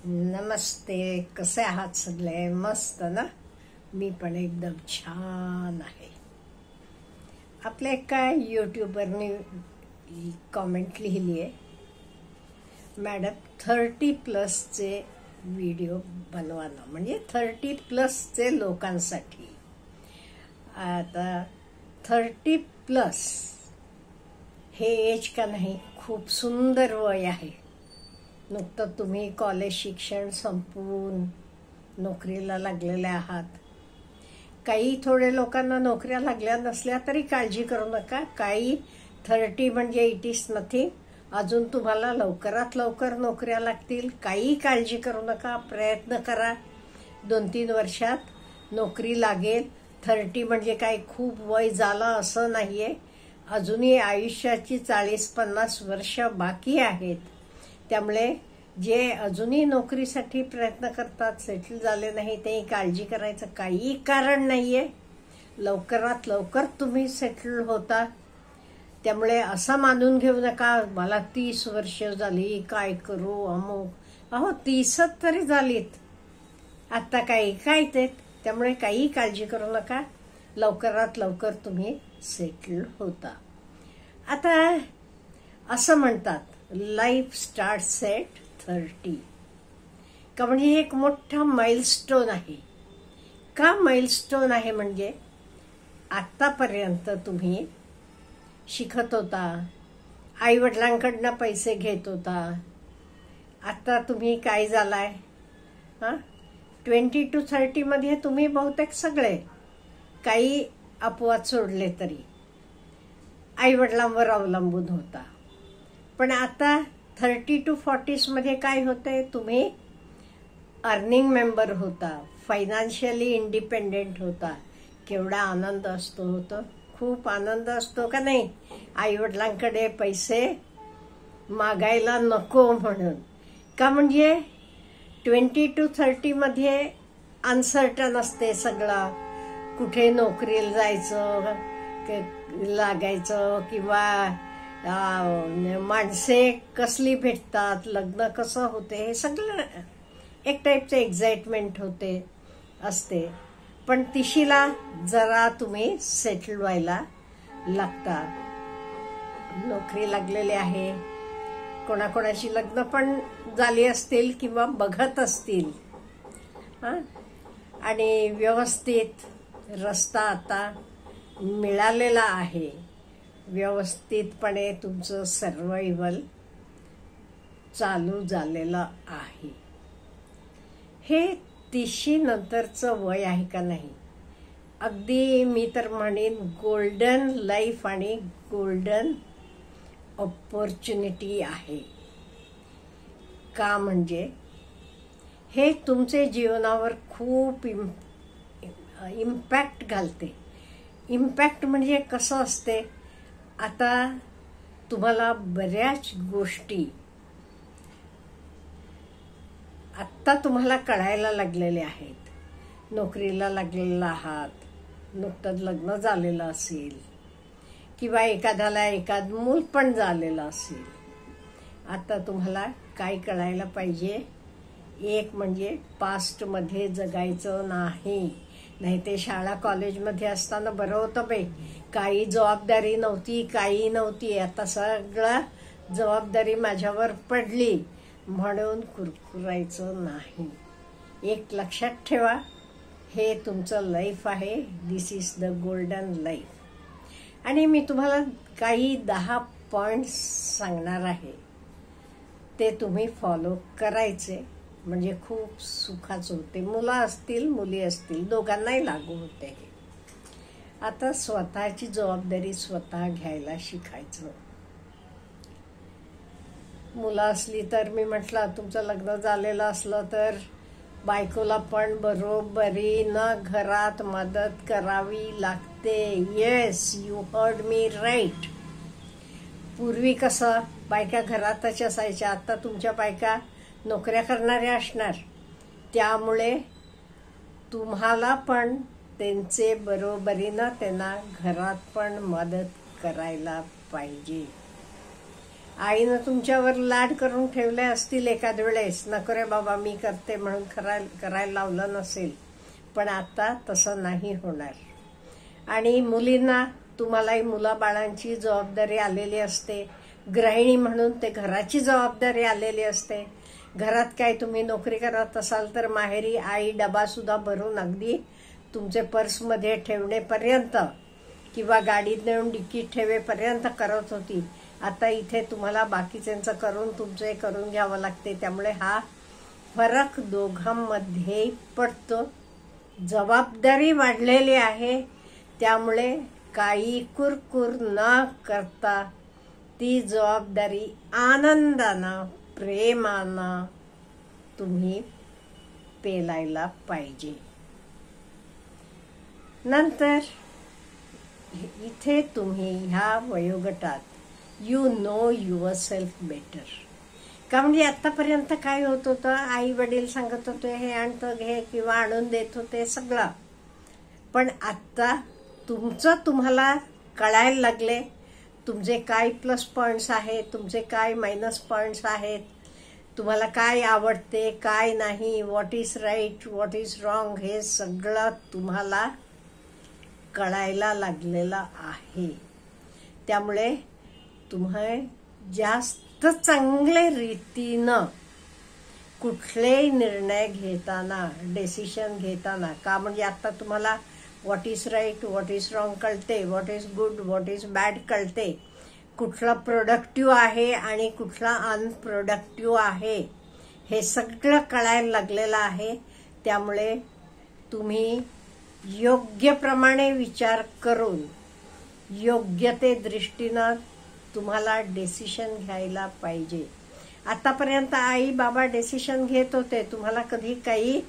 नमस्ते. कसे आहात सगळे? मस्त ना? मी पण एकदम छान आहे. आपल्या एका यूट्यूबरने कॉमेंट लिहिली आहे, मॅडम 30+चे व्हिडिओ बनवा ना, म्हणजे 30+चे लोकांसाठी. आता 30+ हे एज का नाही, खूप सुंदर वय आहे. नुकतं तुम्ही कॉलेज शिक्षण संपवून नोकरीला लागलेले आहात. काही थोडे लोकांना नोकऱ्या लागल्या नसल्या तरी काळजी करू नका. काही 30 म्हणजे इट इज नथिंग. अजून तुम्हाला लवकरात लवकर नोकऱ्या लागतील. काही काळजी करू नका, प्रयत्न करा. 2-3 वर्षात नोकरी लागेल. 30 म्हणजे काही खूप वय झालं असं नाहीये. अजूनही आयुष्याची 40-50 वर्ष बाकी आहेत. त्यामुळे जे अजूनही नोकरीसाठी प्रयत्न करतात, सेटल झाले नाही, ते काळजी करायचं काही कारण नाहीये. लवकरात लवकर तुम्ही सेटल होता. त्यामुळे असं मानून घेऊ नका, मला 30 वर्ष झाली, काय करू अमुक. अहो 30 तरी झालीत, आता काय ते. त्यामुळे काही काळजी करू नका, लवकरात लवकर तुम्ही सेटल होता. आता असं म्हणतात, लाईफ स्टार्ट्स एट 30. का म्हणजे एक मोठा माइलस्टोन आहे. का माइलस्टोन आहे म्हणजे आतापर्यंत तुम्ही शिकत होता, आई वडिलांकडनं पैसे घेत होता. आता तुम्ही काय झालाय, 20 to 30 मध्ये तुम्ही बहुतेक सगळे, काही अपवाद सोडले तरी, आई वडिलांवर अवलंबून होता. पण आता 30 to 40 मध्ये काय होतंय, तुम्ही अर्निंग मेंबर होता, फायनान्शियली इंडिपेंडेंट होता. केवढा आनंद होतो, खूप आनंद असतो का नाही? आई वडिलांकडे पैसे मागायला नको म्हणून. का म्हणजे 20 to 30 मध्ये अनसर्टन असते सगळं. कुठे नोकरीला जायचं लागायचं, किंवा माणसे कसली भेटतात, लग्न कसं होते, हे सगळं एक टाईपचं एक्साइटमेंट असते. पण तिशीला जरा तुम्ही सेटल व्हायला लागता. नोकरी लागलेली आहे, कोणाकोणाची लग्न पण झाली असतील किंवा बघत असतील, आणि व्यवस्थित रस्ता आता मिळालेला आहे. व्यवस्थितपणे तुमचं सर्वायवल चालू झालेलं आहे. हे 30 नंतरचं वय आहे का नाही, अगदी मी तर म्हणेन गोल्डन लाईफ आणि गोल्डन ऑपॉर्च्युनिटी आहे. का म्हणजे हे तुमचे जीवनावर खूप इम्पॅक्ट घालते. इम्पॅक्ट म्हणजे कसं असते, आता तुम्हाला बऱ्याच गोष्टी आत्ता तुम्हाला कळायला लागलेल्या आहेत. नोकरीला लागलेला आहात, नुकतंच लग्न झालेलं असेल, किंवा एखाद्याला एखाद मूल पण झालेलं असेल. आता तुम्हाला काय कळायला पाहिजे, एक म्हणजे पास्टमध्ये जगायचं नाही. नाही ते शाळा कॉलेजमध्ये असताना बरं होतं बाई, काही जबाबदारी नव्हती, काही नव्हती. आता सगळं जबाबदारी माझ्यावर पडली म्हणून कुरकुरायचं नाही. एक लक्षात ठेवा, हे तुमचं लाईफ आहे. दिस इज द गोल्डन लाईफ. आणि मी तुम्हाला काही 10 पॉइंट्स सांगणार आहे, ते तुम्ही फॉलो करायचे, म्हणजे खूप सुखाचं होते. मुलं असतील मुली असतील, दोघांनाही लागू होते. आता स्वतःची जबाबदारी स्वतः घ्यायला शिकायचं. मुलं असली तर मी म्हटलं, तुमचं लग्न झालेलं असलं तर बायकोला पण बरोबरीनं घरात मदत करावी लागते. Yes, you heard me right. पूर्वी कसं बायका घरातच असायच्या, आता तुमच्या बायका नोकऱ्या करणाऱ्या असणार. त्यामुळे तुम्हाला पण त्यांचे बरोबरीनं त्यांना घरात पण मदत करायला पाहिजे. आईनं तुमच्यावर लाड करून ठेवले असतील एखाद वेळेस, नको रे बाबा मी करते म्हणून करायला लावलं नसेल, पण आता तसं नाही होणार. आणि मुलींना तुम्हालाही मुलाबाळांची जबाबदारी आलेली असते. गृहिणी म्हणून ते घराची जबाबदारी आलेली असते. घरात काय तुम्ही नोकरी करत असाल तर माहेरी आई डबा सुद्धा भरून अगदी तुमचे पर्समध्ये ठेवण्यापर्यंत किंवा गाडीत नेऊन डिक्कीत ठेवेपर्यंत करत होती. आता इथे तुम्हाला बाकीच्यांचं करून तुमचे करून घ्यावं लागते. त्यामुळे हा फरक दोघांमध्ये पडतो. जबाबदारी वाढलेली आहे, त्यामुळे काही कुरकुर न करता ती जबाबदारी आनंदानं प्रेमानं तुम्ही पेलायला पाहिजे. नंतर इथे तुम्ही ह्या वयोगटात you know yourself better. का म्हणजे आतापर्यंत काय होत होतं, आई वडील सांगत होते हे आणतं घे किंवा आणून देत होते सगळं, पण आता तुमचं तुम्हाला कळायला लागले. तुमचे काय प्लस पॉइंट्स आहेत, तुमचे काय मायनस पॉइंट्स आहेत, तुम्हाला काय आवडते काय नाही, what is right what is wrong, हे सगळं तुम्हाला कळायला लागलेलं आहे. त्यामुळे तुम्ही जास्त चांगले रीतीनं कुठलेही निर्णय घेताना, डिसिशन घेताना, का म्हणजे आता तुम्हाला what is right what is wrong कळते, what is good what is bad कळते, कुठला प्रोडक्टिव्ह आहे आणि कुठला अनप्रोडक्टिव्ह आहे, हे सगळं कळायला लागलेलं आहे. त्यामुळे तुम्ही योग्य प्रमाणे विचार करून योग्य ते दृष्टीनं तुम्हाला डिसिशन घ्यायला पाहिजे. आतापर्यंत आई बाबा डिसिशन घेत होते, तुम्हाला कधी काही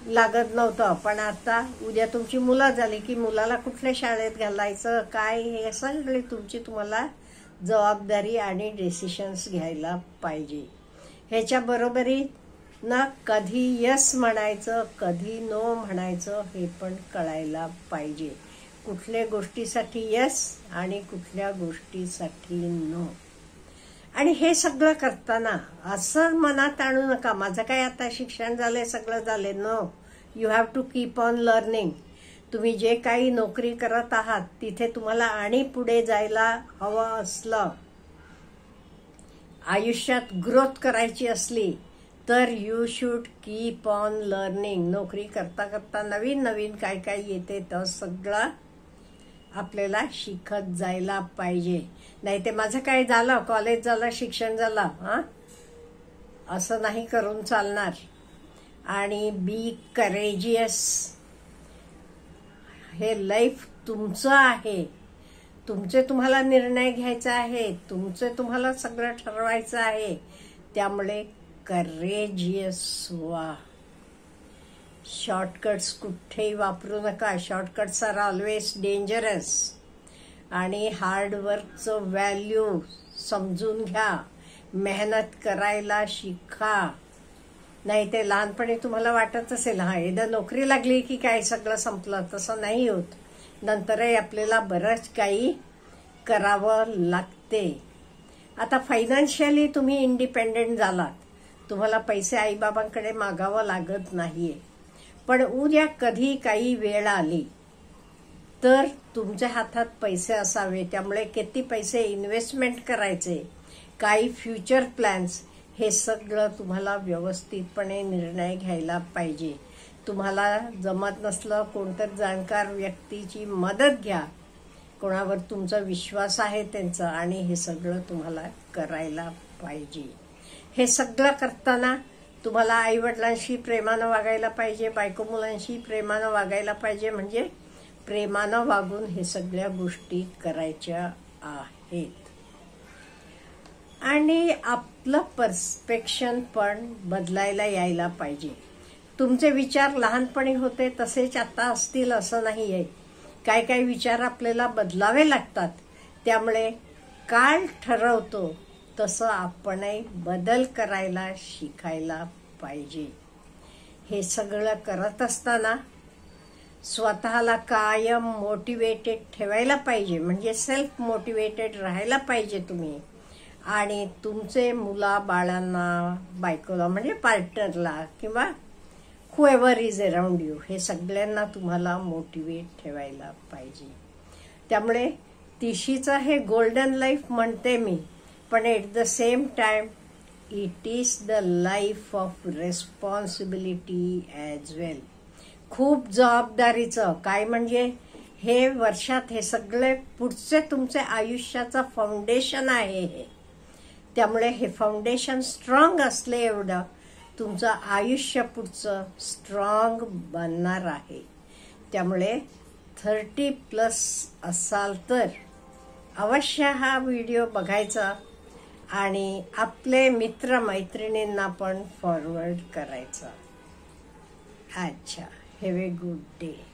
लागत नव्हतं, पण आता उद्या तुमची मुलं झाली की मुलाला कुठल्या शाळेत घालायचं काय, हे सगळी तुमची तुम्हाला जबाबदारी आणि डिसिशन्स घ्यायला पाहिजे. ह्याच्या बरोबरीत ना कधी यस म्हणायचं कधी नो म्हणायचं हे पण कळायला पाहिजे. कुठल्या गोष्टीसाठी यस आणि कुठल्या गोष्टीसाठी नो. आणि हे सगळं करताना असं मनात आणू नका माझं काय आता शिक्षण झालंय सगळं झालंय. No, you have to keep on learning. तुम्ही जे काही नोकरी करत आहात तिथे तुम्हाला आणि पुढे जायला हवं असलं, आयुष्यात ग्रोथ करायची असली तर you should keep on learning. नोकरी करता करता नवीन नवीन काय काय येते तर सगळं आपल्याला शिकत जायला पाहिजे. नाही ते माझं काय झालं, कॉलेज झालं शिक्षण झालं असं नाही करून चालणार. आणि बी करेजियस. हे लाईफ तुमचं आहे, तुमचे तुम्हाला निर्णय घ्यायचा आहे, तुमचे तुम्हाला सगळं ठरवायचं आहे. त्यामुळे करेजियस व्हा. शॉर्टकट्स कुठेही वापरू नका. Shortcuts are always dangerous. आणि हार्डवर्कचं व्हॅल्यू समजून घ्या. मेहनत करायला शिका. नाही ते लहानपणी तुम्हाला वाटत असेल एकदा नोकरी लागली की काय सगळं संपलं, तसं नाही होत. नंतरही आपल्याला बरंच काही करावं लागते. आता फायनान्शियली तुम्ही इंडिपेंडेंट झालात, तुम्हाला पैसे आईबाबांकडे मागावं लागत नाहीये. पण उद्या कधी काही वेळ आली तर तुमच्या हातात पैसे असावे. त्यामुळे किती पैसे इन्व्हेस्टमेंट करायचे, काही फ्युचर प्लॅन्स, हे सगळं तुम्हाला व्यवस्थितपणे निर्णय घ्यायला पाहिजे. तुम्हाला जमत नसलं कोणतरी जाणकार व्यक्तीची मदत घ्या, कोणावर तुमचा विश्वास आहे त्यांचा, आणि हे सगळं तुम्हाला करायला पाहिजे. हे सगळं करताना तुम्हाला आई वडिलांशी प्रेमानं वागायला पाहिजे, बायको मुलांशी प्रेमानं वागायला पाहिजे. म्हणजे प्रेमानं वागून हे सगळ्या गोष्टी करायच्या आहेत. आणि आपलं पर्स्पेक्शन पण बदलायला यायला पाहिजे. तुमचे विचार लहानपणी होते तसेच आता असतील असं नाहीये. काय काय विचार आपल्याला बदलावे लागतात. त्यामुळे काळ ठरवतो तसं आपणही बदल करायला शिकायला पाहिजे. हे सगळं करत असताना स्वतःला कायम मोटिवेटेड ठेवायला पाहिजे. म्हणजे सेल्फ मोटिवेटेड राहायला पाहिजे तुम्ही. आणि तुमचे मुलाबाळांना, बायकोला म्हणजे पार्टनरला किंवा whoever is around you, हे सगळ्यांना तुम्हाला मोटिवेट ठेवायला पाहिजे. त्यामुळे तिशीचं हे गोल्डन लाईफ म्हणते मी, पण at the same time it is the life of responsibility as well. खूप जबाबदारीचं काय म्हणजे हे वर्षात हे सगळे पुढचे तुमचे आयुष्याचं फाउंडेशन आहे हे. त्यामुळे हे फाउंडेशन स्ट्रॉंग असले एवढं तुमचं आयुष्य पुढचं स्ट्रॉंग बनणार आहे. त्यामुळे 30+ असाल तर अवश्य हा व्हिडिओ बघायचा आणि आपले मित्र मैत्रिणींना पण फॉरवर्ड करायचा. अच्छा, हॅव ए गुड डे.